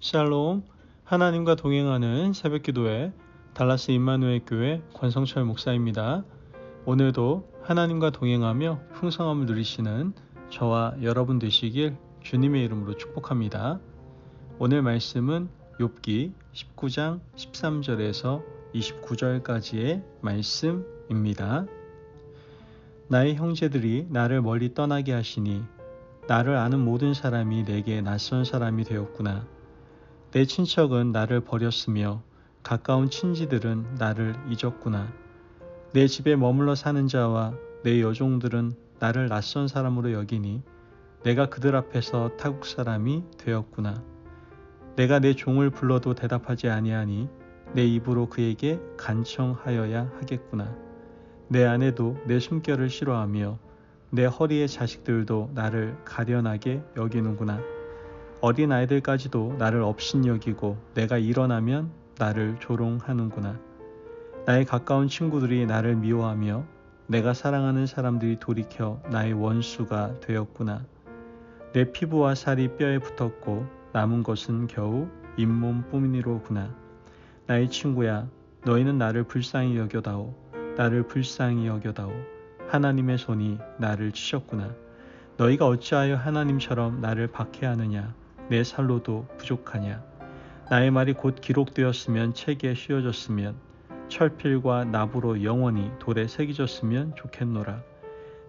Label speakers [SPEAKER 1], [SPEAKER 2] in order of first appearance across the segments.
[SPEAKER 1] 샬롬, 하나님과 동행하는 새벽기도회 달라스 임마누엘 교회 권성철 목사입니다. 오늘도 하나님과 동행하며 풍성함을 누리시는 저와 여러분 되시길 주님의 이름으로 축복합니다. 오늘 말씀은 욥기 19장 13절에서 29절까지의 말씀입니다. 나의 형제들이 나를 멀리 떠나게 하시니 나를 아는 모든 사람이 내게 낯선 사람이 되었구나. 내 친척은 나를 버렸으며 가까운 친지들은 나를 잊었구나. 내 집에 머물러 사는 자와 내 여종들은 나를 낯선 사람으로 여기니 내가 그들 앞에서 타국 사람이 되었구나. 내가 내 종을 불러도 대답하지 아니하니 내 입으로 그에게 간청하여야 하겠구나. 내 아내도 내 숨결을 싫어하며 내 허리의 자식들도 나를 가련하게 여기는구나. 어린 아이들까지도 나를 업신여기고 내가 일어나면 나를 조롱하는구나. 나의 가까운 친구들이 나를 미워하며 내가 사랑하는 사람들이 돌이켜 나의 원수가 되었구나. 내 피부와 살이 뼈에 붙었고 남은 것은 겨우 잇몸뿐이로구나. 나의 친구야, 너희는 나를 불쌍히 여겨다오. 나를 불쌍히 여겨다오. 하나님의 손이 나를 치셨구나. 너희가 어찌하여 하나님처럼 나를 박해하느냐. 내 살로도 부족하냐. 나의 말이 곧 기록되었으면 책에 씌워졌으면 철필과 납으로 영원히 돌에 새겨졌으면 좋겠노라.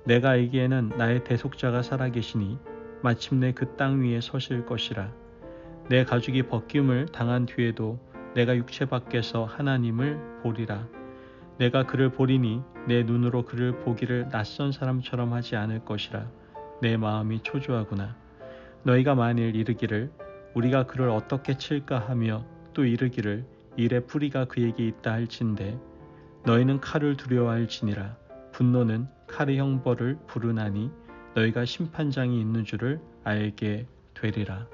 [SPEAKER 1] 내가 알기에는 나의 대속자가 살아계시니 마침내 그 땅 위에 서실 것이라. 내 가죽이 벗김을 당한 뒤에도 내가 육체 밖에서 하나님을 보리라. 내가 그를 보리니 내 눈으로 그를 보기를 낯선 사람처럼 하지 않을 것이라. 내 마음이 초조하구나. 너희가 만일 이르기를 우리가 그를 어떻게 칠까 하며 또 이르기를 일의 뿌리가 그에게 있다 할진대 너희는 칼을 두려워할지니라. 분노는 칼의 형벌을 부르나니 너희가 심판장이 있는 줄을 알게 되리라.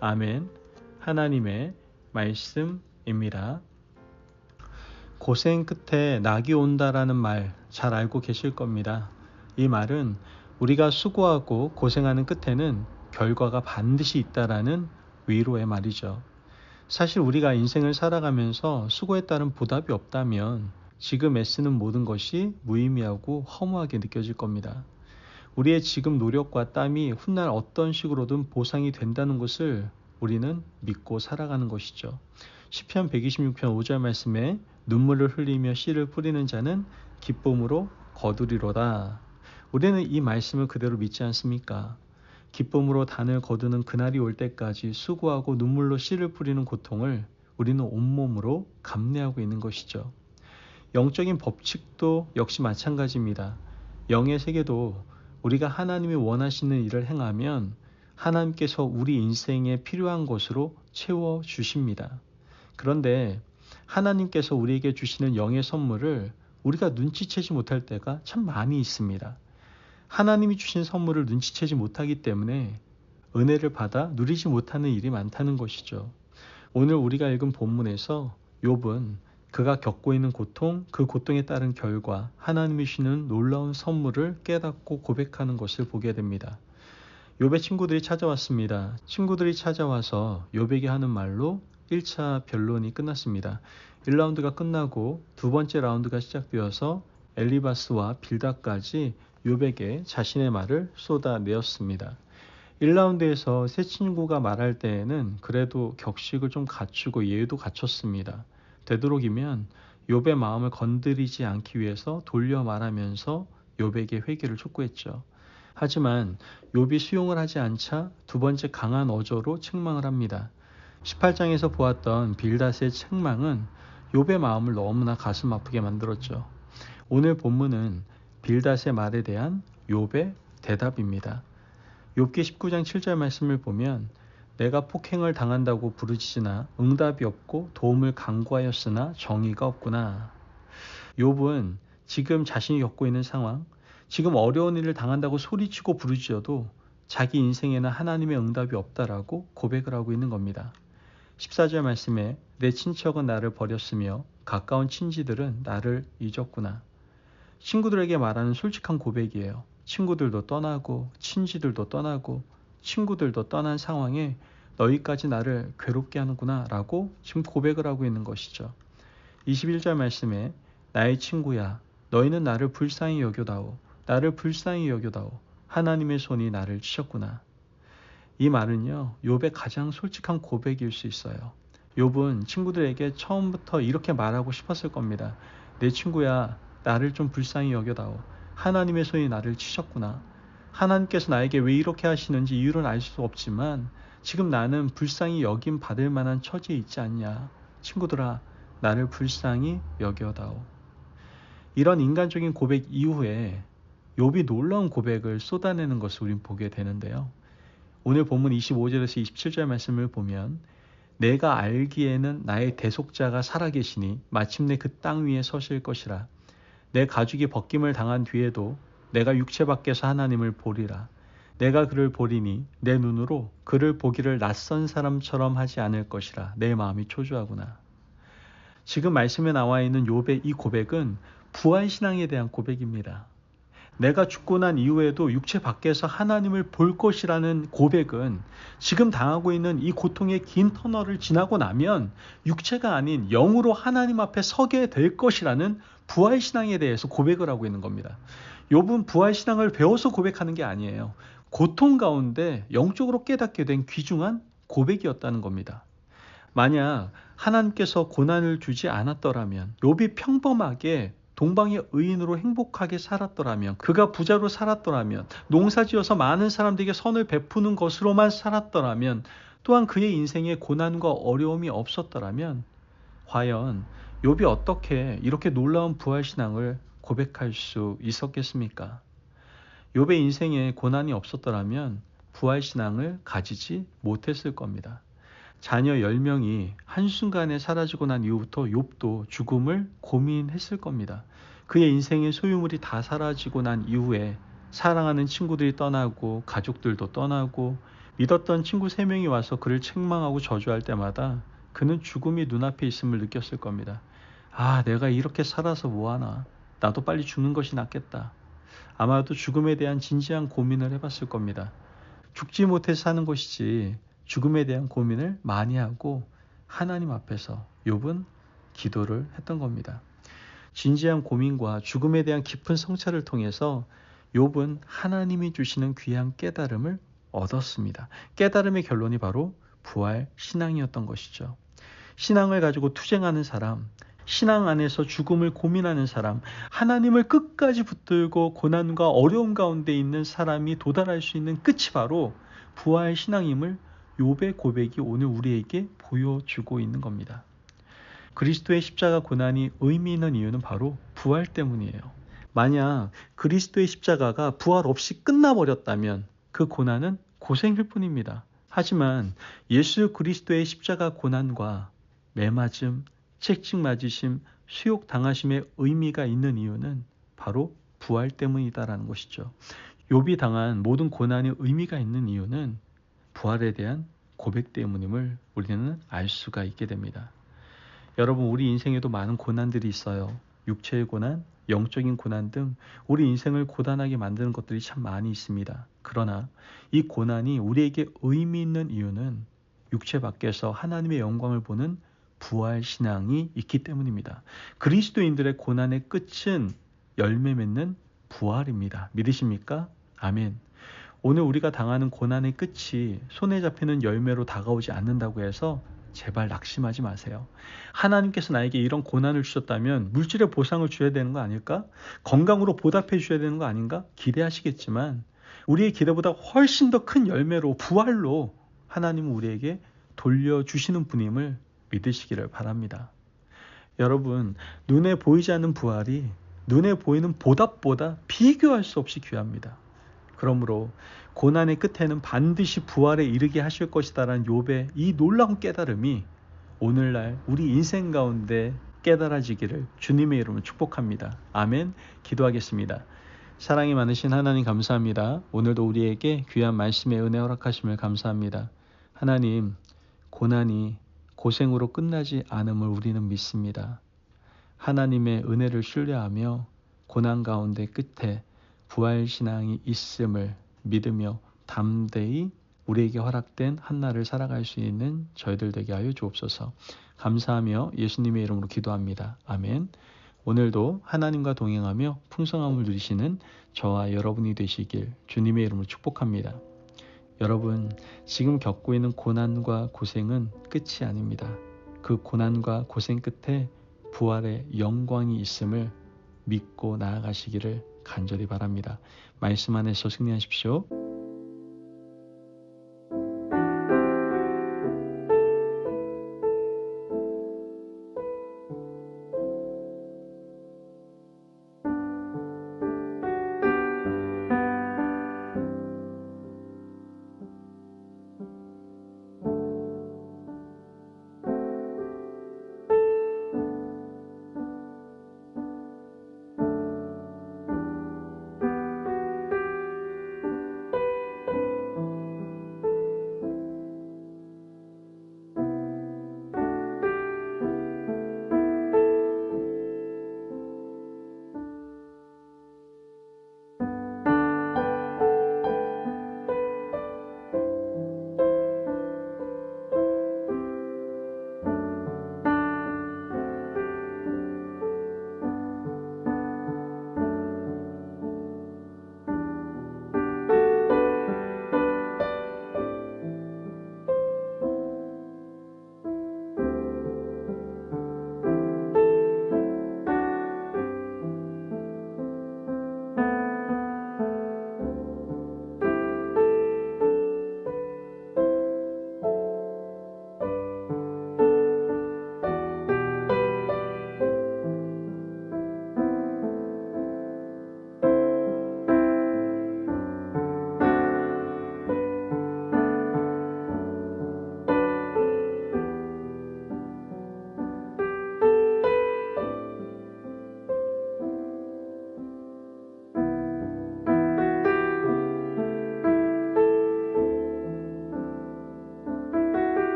[SPEAKER 1] 아멘. 하나님의 말씀입니다. 고생 끝에 낙이 온다라는 말 잘 알고 계실 겁니다. 이 말은 우리가 수고하고 고생하는 끝에는 결과가 반드시 있다라는 위로의 말이죠. 사실 우리가 인생을 살아가면서 수고에 따른 보답이 없다면 지금 애쓰는 모든 것이 무의미하고 허무하게 느껴질 겁니다. 우리의 지금 노력과 땀이 훗날 어떤 식으로든 보상이 된다는 것을 우리는 믿고 살아가는 것이죠. 시편 126편 5절 말씀에 눈물을 흘리며 씨를 뿌리는 자는 기쁨으로 거두리로다. 우리는 이 말씀을 그대로 믿지 않습니까? 기쁨으로 단을 거두는 그날이 올 때까지 수고하고 눈물로 씨를 뿌리는 고통을 우리는 온몸으로 감내하고 있는 것이죠. 영적인 법칙도 역시 마찬가지입니다. 영의 세계도 우리가 하나님이 원하시는 일을 행하면 하나님께서 우리 인생에 필요한 것으로 채워주십니다. 그런데 하나님께서 우리에게 주시는 영의 선물을 우리가 눈치채지 못할 때가 참 많이 있습니다. 하나님이 주신 선물을 눈치채지 못하기 때문에 은혜를 받아 누리지 못하는 일이 많다는 것이죠. 오늘 우리가 읽은 본문에서 욥은 그가 겪고 있는 고통, 그 고통에 따른 결과 하나님이 주시는 놀라운 선물을 깨닫고 고백하는 것을 보게 됩니다. 욥의 친구들이 찾아왔습니다. 친구들이 찾아와서 욥에게 하는 말로 1차 변론이 끝났습니다. 1라운드가 끝나고 두 번째 라운드가 시작되어서 엘리바스와 빌닷까지 욥에게 자신의 말을 쏟아내었습니다. 1라운드에서 새 친구가 말할 때에는 그래도 격식을 좀 갖추고 예의도 갖췄습니다. 되도록이면 욥의 마음을 건드리지 않기 위해서 돌려 말하면서 욥에게 회개를 촉구했죠. 하지만 욥이 수용을 하지 않자 두 번째 강한 어조로 책망을 합니다. 18장에서 보았던 빌닷의 책망은 욥의 마음을 너무나 가슴 아프게 만들었죠. 오늘 본문은 빌닷의 말에 대한 욥의 대답입니다. 욥기 19장 7절 말씀을 보면 내가 폭행을 당한다고 부르짖으나 응답이 없고 도움을 간구하였으나 정의가 없구나. 욥은 지금 자신이 겪고 있는 상황, 지금 어려운 일을 당한다고 소리치고 부르짖어도 자기 인생에는 하나님의 응답이 없다라고 고백을 하고 있는 겁니다. 14절 말씀에 내 친척은 나를 버렸으며 가까운 친지들은 나를 잊었구나. 친구들에게 말하는 솔직한 고백이에요. 친구들도 떠나고 친지들도 떠나고 친구들도 떠난 상황에 너희까지 나를 괴롭게 하는구나 라고 지금 고백을 하고 있는 것이죠. 21절 말씀에 나의 친구야 너희는 나를 불쌍히 여겨다오 나를 불쌍히 여겨다오 하나님의 손이 나를 치셨구나. 이 말은요 욥의 가장 솔직한 고백일 수 있어요. 욥은 친구들에게 처음부터 이렇게 말하고 싶었을 겁니다. 내 친구야 나를 좀 불쌍히 여겨다오 하나님의 손이 나를 치셨구나. 하나님께서 나에게 왜 이렇게 하시는지 이유는 알 수 없지만 지금 나는 불쌍히 여김 받을 만한 처지에 있지 않냐. 친구들아 나를 불쌍히 여겨다오. 이런 인간적인 고백 이후에 욥이 놀라운 고백을 쏟아내는 것을 우린 보게 되는데요. 오늘 본문 25절에서 27절 말씀을 보면 내가 알기에는 나의 대속자가 살아계시니 마침내 그 땅 위에 서실 것이라. 내 가죽이 벗김을 당한 뒤에도 내가 육체 밖에서 하나님을 보리라. 내가 그를 보리니 내 눈으로 그를 보기를 낯선 사람처럼 하지 않을 것이라. 내 마음이 초조하구나. 지금 말씀에 나와 있는 욥의 이 고백은 부활신앙에 대한 고백입니다. 내가 죽고 난 이후에도 육체 밖에서 하나님을 볼 것이라는 고백은 지금 당하고 있는 이 고통의 긴 터널을 지나고 나면 육체가 아닌 영으로 하나님 앞에 서게 될 것이라는 부활신앙에 대해서 고백을 하고 있는 겁니다. 욥은 부활신앙을 배워서 고백하는 게 아니에요. 고통 가운데 영적으로 깨닫게 된 귀중한 고백이었다는 겁니다. 만약 하나님께서 고난을 주지 않았더라면 욥이 평범하게 동방의 의인으로 행복하게 살았더라면 그가 부자로 살았더라면 농사지어서 많은 사람들에게 선을 베푸는 것으로만 살았더라면 또한 그의 인생에 고난과 어려움이 없었더라면 과연 욥이 어떻게 이렇게 놀라운 부활신앙을 고백할 수 있었겠습니까? 욥의 인생에 고난이 없었더라면 부활신앙을 가지지 못했을 겁니다. 자녀 10명이 한순간에 사라지고 난 이후부터 욥도 죽음을 고민했을 겁니다. 그의 인생의 소유물이 다 사라지고 난 이후에 사랑하는 친구들이 떠나고 가족들도 떠나고 믿었던 친구 3명이 와서 그를 책망하고 저주할 때마다 그는 죽음이 눈앞에 있음을 느꼈을 겁니다. 아, 내가 이렇게 살아서 뭐하나. 나도 빨리 죽는 것이 낫겠다. 아마도 죽음에 대한 진지한 고민을 해봤을 겁니다. 죽지 못해서 사는 것이지 죽음에 대한 고민을 많이 하고 하나님 앞에서 욥은 기도를 했던 겁니다. 진지한 고민과 죽음에 대한 깊은 성찰을 통해서 욥은 하나님이 주시는 귀한 깨달음을 얻었습니다. 깨달음의 결론이 바로 부활 신앙이었던 것이죠. 신앙을 가지고 투쟁하는 사람, 신앙 안에서 죽음을 고민하는 사람, 하나님을 끝까지 붙들고 고난과 어려움 가운데 있는 사람이 도달할 수 있는 끝이 바로 부활 신앙임을 욥의 고백이 오늘 우리에게 보여주고 있는 겁니다. 그리스도의 십자가 고난이 의미 있는 이유는 바로 부활 때문이에요. 만약 그리스도의 십자가가 부활 없이 끝나버렸다면 그 고난은 고생일 뿐입니다. 하지만 예수 그리스도의 십자가 고난과 매맞음, 채찍 맞으심, 수욕 당하심의 의미가 있는 이유는 바로 부활 때문이다라는 것이죠. 욥이 당한 모든 고난의 의미가 있는 이유는 부활에 대한 고백 때문임을 우리는 알 수가 있게 됩니다. 여러분, 우리 인생에도 많은 고난들이 있어요. 육체의 고난, 영적인 고난 등 우리 인생을 고단하게 만드는 것들이 참 많이 있습니다. 그러나 이 고난이 우리에게 의미 있는 이유는 육체 밖에서 하나님의 영광을 보는 부활 신앙이 있기 때문입니다. 그리스도인들의 고난의 끝은 열매 맺는 부활입니다. 믿으십니까? 아멘. 오늘 우리가 당하는 고난의 끝이 손에 잡히는 열매로 다가오지 않는다고 해서 제발 낙심하지 마세요. 하나님께서 나에게 이런 고난을 주셨다면 물질의 보상을 줘야 되는 거 아닐까? 건강으로 보답해 주셔야 되는 거 아닌가? 기대하시겠지만 우리의 기대보다 훨씬 더 큰 열매로 부활로 하나님은 우리에게 돌려주시는 분임을 믿으시기를 바랍니다. 여러분, 눈에 보이지 않는 부활이 눈에 보이는 보답보다 비교할 수 없이 귀합니다. 그러므로 고난의 끝에는 반드시 부활에 이르게 하실 것이다라는 욥의 이 놀라운 깨달음이 오늘날 우리 인생 가운데 깨달아지기를 주님의 이름으로 축복합니다. 아멘. 기도하겠습니다. 사랑이 많으신 하나님 감사합니다. 오늘도 우리에게 귀한 말씀의 은혜 허락하심을 감사합니다. 하나님, 고난이 고생으로 끝나지 않음을 우리는 믿습니다. 하나님의 은혜를 신뢰하며 고난 가운데 끝에 부활신앙이 있음을 믿으며 담대히 우리에게 허락된 한날을 살아갈 수 있는 저희들 되게 하여 주옵소서. 감사하며 예수님의 이름으로 기도합니다. 아멘. 오늘도 하나님과 동행하며 풍성함을 누리시는 저와 여러분이 되시길 주님의 이름으로 축복합니다. 여러분, 지금 겪고 있는 고난과 고생은 끝이 아닙니다. 그 고난과 고생 끝에 부활의 영광이 있음을 믿고 나아가시기를 간절히 바랍니다. 말씀 안에서 승리하십시오.